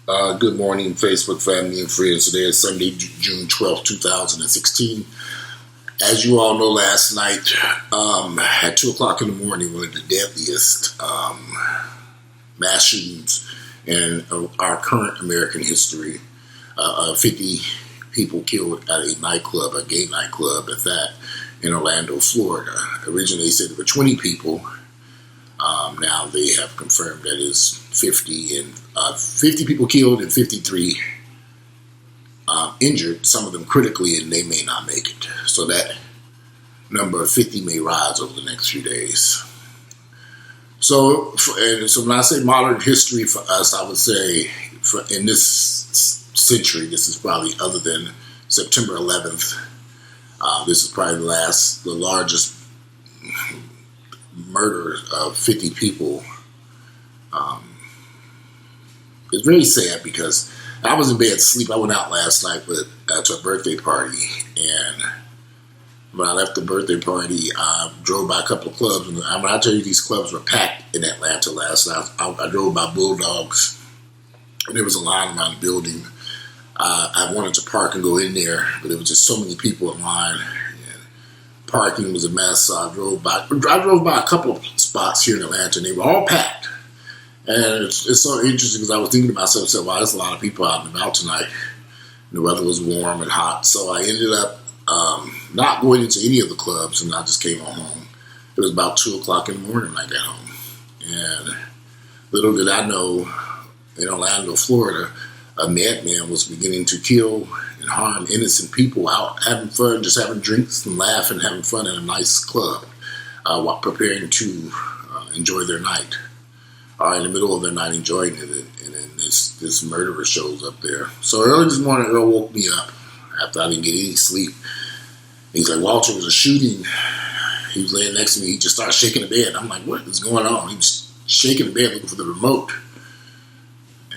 Good morning, Facebook family and friends. Today is Sunday, June 12th, 2016. As you all know, last night at 2 o'clock in the morning, one of the deadliest mass shootings in our current American history. 50 people killed at a nightclub, a gay nightclub at that, in Orlando, Florida. Originally, they said there were 20 people. Now they have confirmed that it's 50 and 50 people killed and 53 injured, some of them critically, and they may not make it. So that number of 50 may rise over the next few days. So when I say modern history for us, I would say in this century, this is probably other than September 11th. This is probably the largest murder of 50 people. It's very sad because I was in bed asleep. I went out last night to a birthday party, and when I left the birthday party, I drove by a couple of clubs, and when I tell you these clubs were packed in Atlanta last night, I drove by Bulldogs, and there was a line around the building. I wanted to park and go in there, but there was just so many people in line. Parking was a mess, so I drove by a couple of spots here in Atlanta, and they were all packed. And it's so interesting because I was thinking to myself, wow, there's a lot of people out and about tonight. And the weather was warm and hot, so I ended up not going into any of the clubs, and I just came on home. It was about 2 o'clock in the morning when I got home. And little did I know, in Orlando, Florida, a madman was beginning to kill and harm innocent people out having fun, just having drinks and laughing, having fun in a nice club, while preparing to enjoy their night, or in the middle of their night enjoying it, and then this murderer shows up there. So early this morning, Earl woke me up after I didn't get any sleep. He's like, Walter, was a shooting. He was laying next to me. He just started shaking the bed. I'm like, what is going on? He was shaking the bed looking for the remote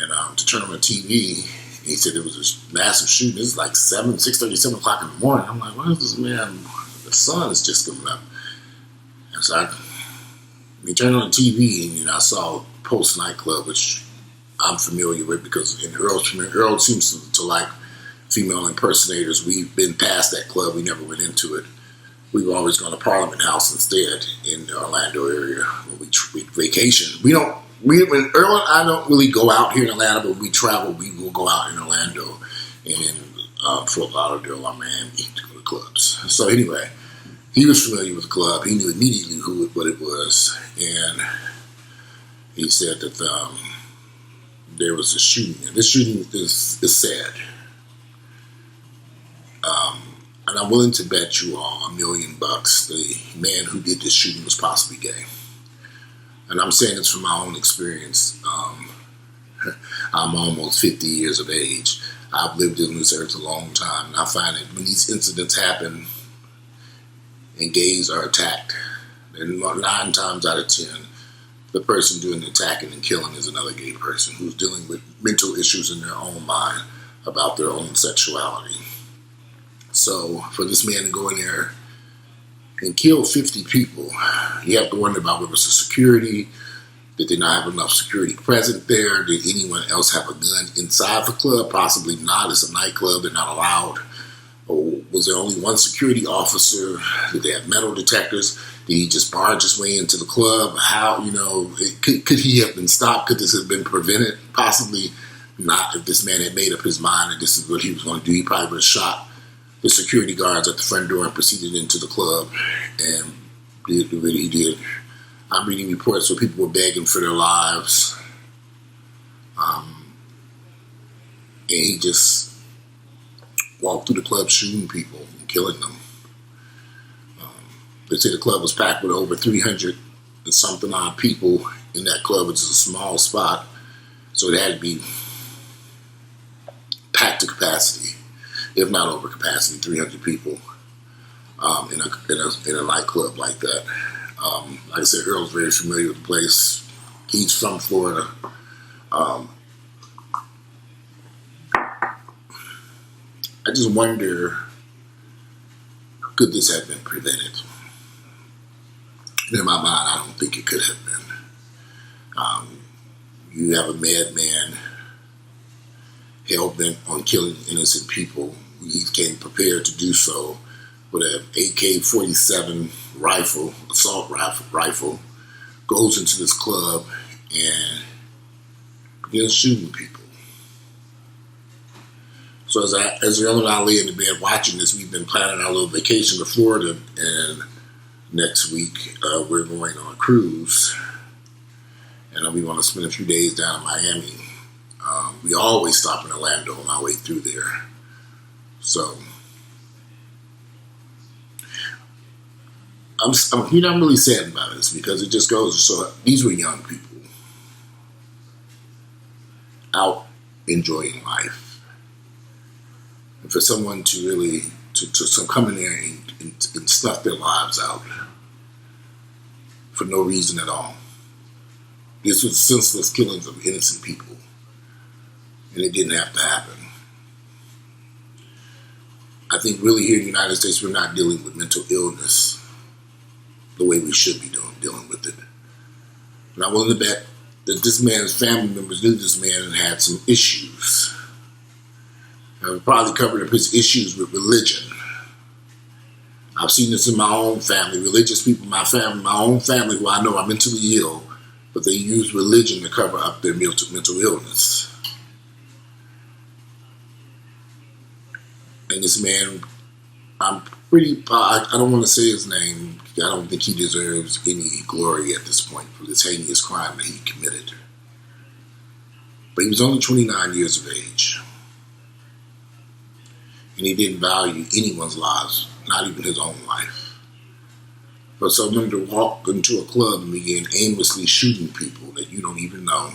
and to turn on the TV. He said it was a massive shooting. This is like 6:30, 7 o'clock in the morning. I'm like, what is this, man? The sun is just coming up. And so we turned on the TV, and I saw Post Nightclub, which I'm familiar with because Earl seems to like female impersonators. We've been past that club. We never went into it. We've always gone to Parliament House instead in the Orlando area when we vacation. When Earl and I don't really go out here in Atlanta, but when we travel, we will go out in Orlando and in Fort Lauderdale or Miami to go to clubs. So anyway, he was familiar with the club. He knew immediately what it was, and he said that there was a shooting. And this shooting is sad. And I'm willing to bet you all $1 million the man who did this shooting was possibly gay. And I'm saying this from my own experience. I'm almost 50 years of age. I've lived in this earth a long time, and I find that when these incidents happen and gays are attacked, and 9 times out of 10, the person doing the attacking and killing is another gay person who's dealing with mental issues in their own mind about their own sexuality. So for this man to go in there and kill 50 people, you have to wonder about whether it's the security. Did they not have enough security present there? Did anyone else have a gun inside the club? Possibly not. It's a nightclub. They're not allowed. Or was there only one security officer? Did they have metal detectors? Did he just barge his way into the club? How, could he have been stopped? Could this have been prevented? Possibly not. If this man had made up his mind that this is what he was going to do, he probably would have shot the security guards at the front door and proceeded into the club and did what he did. I'm reading reports where people were begging for their lives. And he just walked through the club shooting people and killing them. They say the club was packed with over 300 and something odd people in that club, which is a small spot. So it had to be packed to capacity, if not over capacity, 300 people in a nightclub like that. Like I said, Earl's very familiar with the place. He's from Florida. I just wonder, could this have been prevented? In my mind, I don't think it could have been. You have a madman hell-bent on killing innocent people. He came prepared to do so with an AK-47 rifle, assault rifle, goes into this club and begins shooting people. So as Earl and I lay in the bed watching this, we've been planning our little vacation to Florida, and next week we're going on a cruise, and we want to spend a few days down in Miami. We always stop in Orlando on our way through there. So I'm really sad about this because it just goes to show these were young people out enjoying life. And for someone to really to come in there and snuff their lives out for no reason at all. This was senseless killings of innocent people. And it didn't have to happen. I think really here in the United States we're not dealing with mental illness the way we should be dealing with it. And I'm willing to bet that this man's family members knew this man and had some issues. And probably covered up his issues with religion. I've seen this in my own family, religious people in my own family who I know are mentally ill, but they use religion to cover up their mental illness. And this man, I don't want to say his name. I don't think he deserves any glory at this point for this heinous crime that he committed. But he was only 29 years of age. And he didn't value anyone's lives, not even his own life. For someone to walk into a club and begin aimlessly shooting people that you don't even know,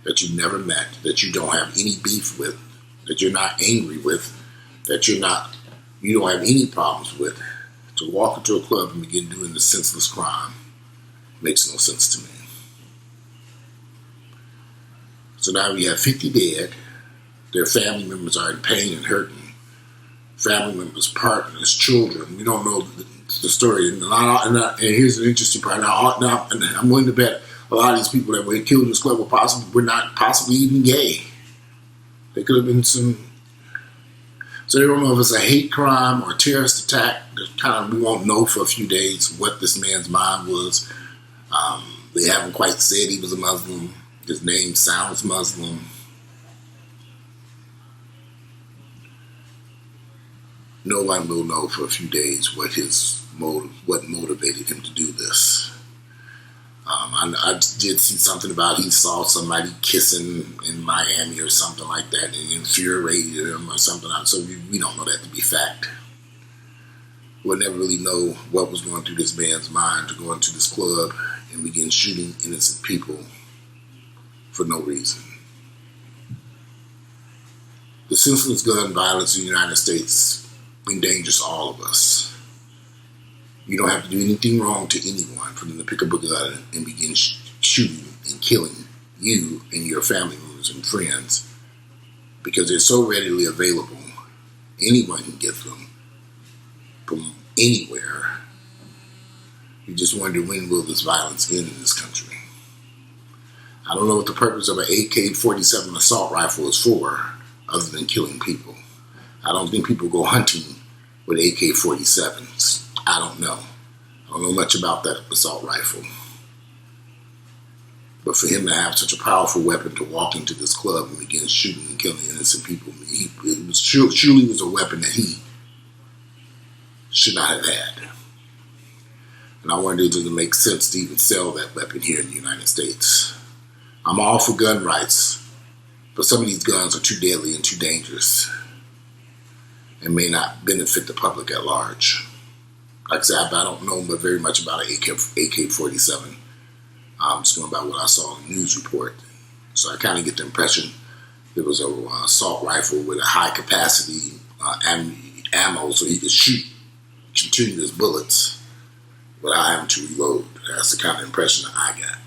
that you never met, that you don't have any beef with, that you're not angry with, that you don't have any problems with, to walk into a club and begin doing this senseless crime makes no sense to me. So now we have 50 dead. Their family members are in pain and hurting. Family members, partners, children. We don't know the story. And here's an interesting part. Now, I'm willing to bet a lot of these people that were killed in this club were not possibly even gay. They could have been some. So they don't know if it's a hate crime or a terrorist attack. We won't know for a few days what this man's mind was. They haven't quite said he was a Muslim. His name sounds Muslim. No one will know for a few days what motivated him to do this. I did see something about he saw somebody kissing in Miami or something like that, and it infuriated him or something. So we don't know that to be fact. We'll never really know what was going through this man's mind to go into this club and begin shooting innocent people for no reason. The senseless gun violence in the United States endangers all of us. You don't have to do anything wrong to anyone for them to pick up a gun and begin shooting and killing you and your family members and friends because they're so readily available. Anyone can get them from anywhere. You just wonder, when will this violence end in this country? I don't know what the purpose of an AK-47 assault rifle is for other than killing people. I don't think people go hunting with AK-47s. I don't know. I don't know much about that assault rifle. But for him to have such a powerful weapon to walk into this club and begin shooting and killing innocent people, it surely was a weapon that he should not have had. And I wonder, does it make sense to even sell that weapon here in the United States? I'm all for gun rights, but some of these guns are too deadly and too dangerous and may not benefit the public at large. Like I said, I don't know very much about an AK-47. I'm just going about what I saw in the news report. So I kind of get the impression it was an assault rifle with a high capacity ammo so he could shoot continuous bullets without having to reload. That's the kind of impression that I got.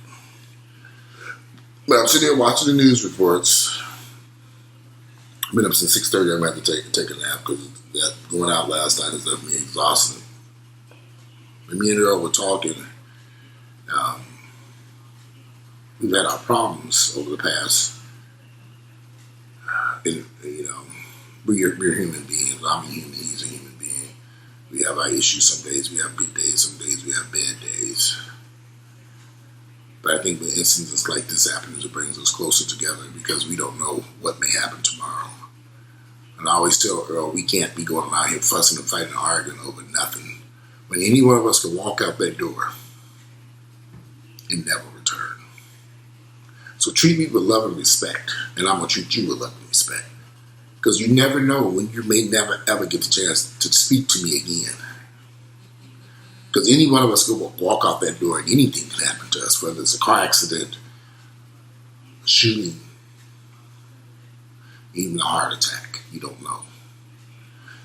But I'm sitting there watching the news reports. I've been up since 6:30. I'm going to have to take a nap because going out last night has left me exhausted. When me and Earl were talking, we've had our problems over the past and we're human beings. I'm a human. He's a human being. We have our issues. Some days we have good days. Some days we have bad days. But I think when instances like this happens, it brings us closer together because we don't know what may happen tomorrow. And I always tell Earl, we can't be going around here fussing and fighting and arguing over nothing. When any one of us can walk out that door and never return. So treat me with love and respect, and I'm going to treat you with love and respect. Because you never know when you may never ever get the chance to speak to me again. Because any one of us could walk out that door and anything can happen to us, whether it's a car accident, a shooting, even a heart attack. You don't know.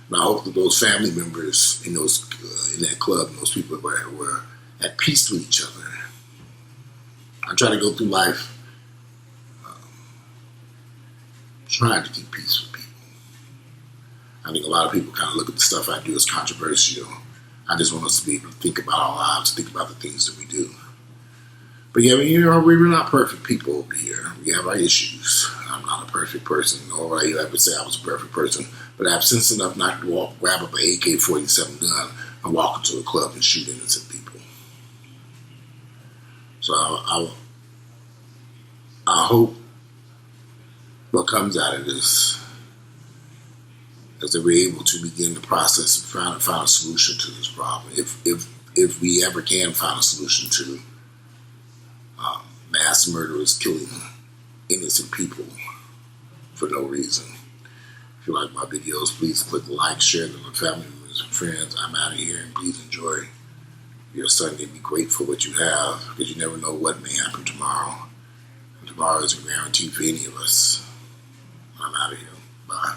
And I hope that those family members in those in that club and those people were at peace with each other. I try to go through life trying to keep peace with people. I think a lot of people kind of look at the stuff I do as controversial. I just want us to be able to think about our lives, think about the things that we do. But yeah, we're not perfect people over here. We have our issues. I'm not a perfect person, nor would I ever say I was a perfect person. But I have sense enough not to grab up an AK-47 gun and walk into a club and shoot innocent people. So I hope what comes out of this is that we're able to begin the process of trying to find a solution to this problem. If we ever can find a solution to mass murderers killing innocent people for no reason. If you like my videos, please click like, share them with family members and friends. I'm out of here, and please enjoy your Sunday. Be grateful for what you have, because you never know what may happen tomorrow. And tomorrow isn't guaranteed for any of us. I'm out of here. Bye.